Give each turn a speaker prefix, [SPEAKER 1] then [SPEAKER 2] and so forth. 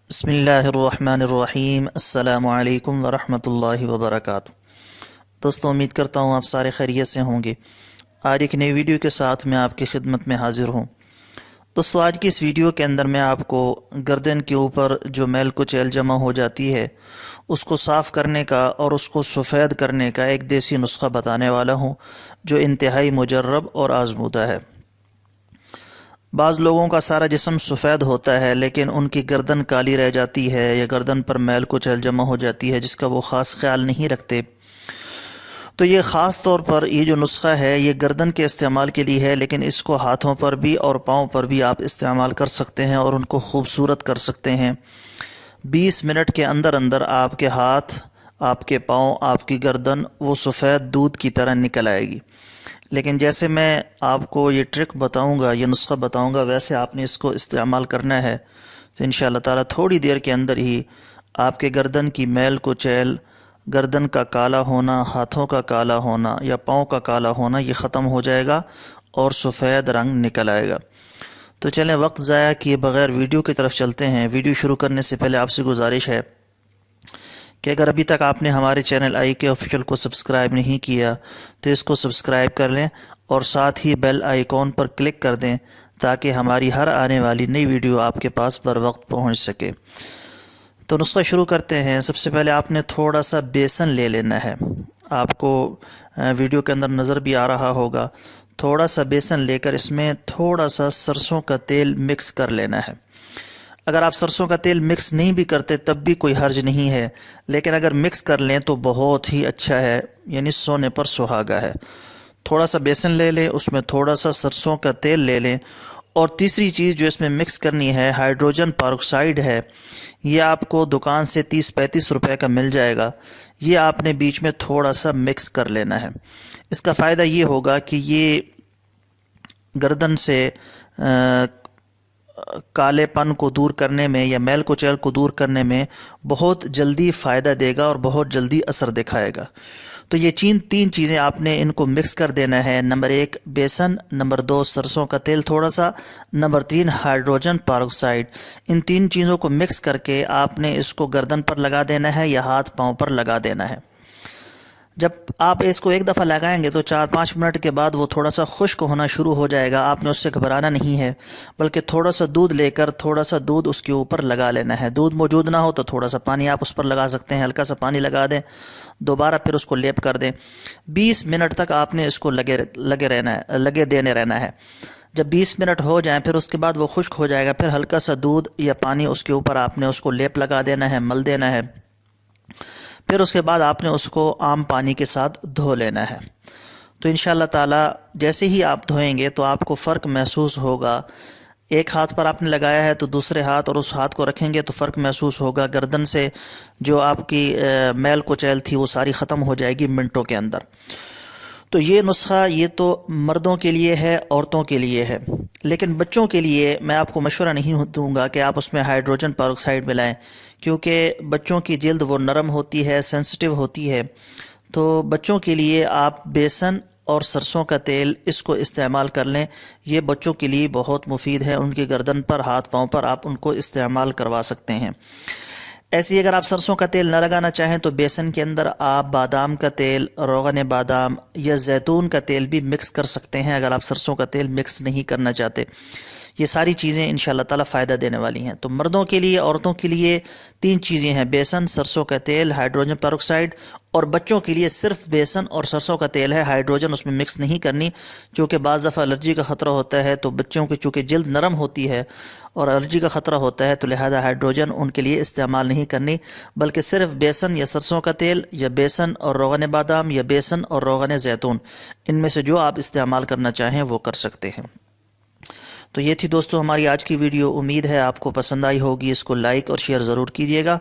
[SPEAKER 1] بسم اللہ الرحمن الرحیم۔ السلام علیکم ورحمۃ اللہ وبرکاتہ۔ دوستوں، امید کرتا ہوں آپ سارے خیریت سے ہوں گے۔ آج ایک نئی ویڈیو کے ساتھ میں آپ کی خدمت میں حاضر ہوں۔ دوستوں، آج کی اس ویڈیو کے اندر میں آپ کو گردن کے اوپر جو میل کچیل جمع ہو جاتی ہے اس کو صاف کرنے کا اور اس کو سفید کرنے کا ایک دیسی نسخہ بتانے والا ہوں جو انتہائی مجرب اور آزمودہ ہے۔ بعض لوگوں کا سارا جسم سفید ہوتا ہے لیکن ان کی گردن کالی رہ جاتی ہے یا گردن پر میل کچیل جمع ہو جاتی ہے جس کا وہ خاص خیال نہیں رکھتے۔ تو یہ خاص طور پر یہ جو نسخہ ہے یہ گردن کے استعمال کے لیے ہے، لیکن اس کو ہاتھوں پر بھی اور پاؤں پر بھی آپ استعمال کر سکتے ہیں اور ان کو خوبصورت کر سکتے ہیں۔ 20 منٹ کے اندر اندر آپ کے ہاتھ، آپ کے پاؤں، آپ کی گردن وہ سفید دودھ کی طرح نکل آئے گی۔ لیکن جیسے میں آپ کو یہ ٹرک بتاؤں گا، یہ نسخہ بتاؤں گا، ویسے آپ نے اس کو استعمال کرنا ہے تو انشاءاللہ تعالیٰ تھوڑی دیر کے اندر ہی آپ کے گردن کی میل کچیل، گردن کا کالا ہونا، ہاتھوں کا کالا ہونا یا پاؤں کا کالا ہونا یہ ختم ہو جائے گا اور سفید رنگ نکل آئے گا۔ تو چلیں وقت ضائع کیے بغیر ویڈیو کی طرف چلتے ہیں۔ ویڈیو شروع کرنے سے پہلے آپ سے گزارش ہے کہ اگر ابھی تک آپ نے ہمارے چینل آئی کے آفیشیل کو سبسکرائب نہیں کیا تو اس کو سبسکرائب کر لیں اور ساتھ ہی بیل آئیکن پر کلک کر دیں تاکہ ہماری ہر آنے والی نئی ویڈیو آپ کے پاس بر وقت پہنچ سکے۔ تو نسخہ شروع کرتے ہیں۔ سب سے پہلے آپ نے تھوڑا سا بیسن لے لینا ہے۔ آپ کو ویڈیو کے اندر نظر بھی آ رہا ہوگا۔ تھوڑا سا بیسن لے کر اس میں تھوڑا سا سرسوں کا تیل مکس کر لینا ہے۔ اگر آپ سرسوں کا تیل مکس نہیں بھی کرتے تب بھی کوئی حرج نہیں ہے، لیکن اگر مکس کر لیں تو بہت ہی اچھا ہے، یعنی سونے پر سہاگا ہے۔ تھوڑا سا بیسن لے لیں، اس میں تھوڑا سا سرسوں کا تیل لے لیں، اور تیسری چیز جو اس میں مکس کرنی ہے ہائیڈروجن پاروکسائڈ ہے۔ یہ آپ کو دکان سے 30-35 روپے کا مل جائے گا۔ یہ آپ نے بیچ میں تھوڑا سا مکس کر لینا ہے۔ اس کا فائدہ یہ ہوگا کہ یہ گردن سے کالے پن کو دور کرنے میں یا میل کچیل کو دور کرنے میں بہت جلدی فائدہ دے گا اور بہت جلدی اثر دکھائے گا۔ تو یہ تین چیزیں آپ نے ان کو مکس کر دینا ہے۔ نمبر 1 بیسن، نمبر 2 سرسوں کا تیل تھوڑا سا، نمبر 3 ہائیڈروجن پاروکسائڈ۔ ان 3 چیزوں کو مکس کر کے آپ نے اس کو گردن پر لگا دینا ہے یا ہاتھ پاؤں پر لگا دینا ہے۔ جب آپ اس کو ایک دفعہ لگائیں گے تو 4-5 منٹ کے بعد وہ تھوڑا سا خشک ہونا شروع ہو جائے گا۔ آپ نے اس سے گھبرانا نہیں ہے، بلکہ تھوڑا سا دودھ لے کر تھوڑا سا دودھ اس کے اوپر لگا لینا ہے۔ دودھ موجود نہ ہو تو تھوڑا سا پانی آپ اس پر لگا سکتے ہیں، ہلکا سا پانی لگا دیں، دوبارہ پھر اس کو لیپ کر دیں۔ 20 منٹ تک آپ نے اس کو لگے دینے رہنا ہے۔ جب 20 منٹ ہو جائیں پھر اس کے بعد وہ خشک ہو جائے گا، پھر ہلکا سا دودھ یا پانی اس کے اوپر آپ نے اس کو لیپ لگا دینا ہے، مل دینا ہے۔ پھر اس کے بعد آپ نے اس کو عام پانی کے ساتھ دھو لینا ہے۔ تو انشاءاللہ تعالی جیسے ہی آپ دھوئیں گے تو آپ کو فرق محسوس ہوگا۔ ایک ہاتھ پر آپ نے لگایا ہے تو دوسرے ہاتھ اور اس ہاتھ کو رکھیں گے تو فرق محسوس ہوگا۔ گردن سے جو آپ کی میل کچیل تھی وہ ساری ختم ہو جائے گی منٹوں کے اندر۔ تو یہ نسخہ یہ تو مردوں کے لیے ہے، عورتوں کے لیے ہے، لیکن بچوں کے لیے میں آپ کو مشورہ نہیں دوں گا کہ آپ اس میں ہائیڈروجن پاروکسائڈ ملائیں، کیونکہ بچوں کی جلد وہ نرم ہوتی ہے، سینسٹیو ہوتی ہے۔ تو بچوں کے لیے آپ بیسن اور سرسوں کا تیل اس کو استعمال کر لیں۔ یہ بچوں کے لیے بہت مفید ہے، ان کی گردن پر، ہاتھ پاؤں پر آپ ان کو استعمال کروا سکتے ہیں۔ ایسے ہی اگر آپ سرسوں کا تیل نہ لگانا چاہیں تو بیسن کے اندر آپ بادام کا تیل، روغن بادام یا زیتون کا تیل بھی مکس کر سکتے ہیں اگر آپ سرسوں کا تیل مکس نہیں کرنا چاہتے۔ یہ ساری چیزیں انشاءاللہ تعالی فائدہ دینے والی ہیں۔ تو مردوں کے لیے، عورتوں کے لیے 3 چیزیں ہیں: بیسن، سرسوں کا تیل، ہائیڈروجن پیروکسائڈ، اور بچوں کے لیے صرف بیسن اور سرسوں کا تیل ہے، ہائیڈروجن اس میں مکس نہیں کرنی، چونکہ بعض دفعہ الرجی کا خطرہ ہوتا ہے تو بچوں کی چونکہ جلد نرم ہوتی ہے اور الرجی کا خطرہ ہوتا ہے تو لہذا ہائیڈروجن ان کے لیے استعمال نہیں کرنی، بلکہ صرف بیسن یا سرسوں کا تیل یا بیسن اور روغن بادام یا بیسن اور روغن زیتون، ان میں سے جو آپ استعمال کرنا چاہیں وہ کر سکتے ہیں۔ تو یہ تھی دوستو ہماری آج کی ویڈیو۔ امید ہے آپ کو پسند آئی ہوگی۔ اس کو لائک اور شیئر ضرور کیجیے گا۔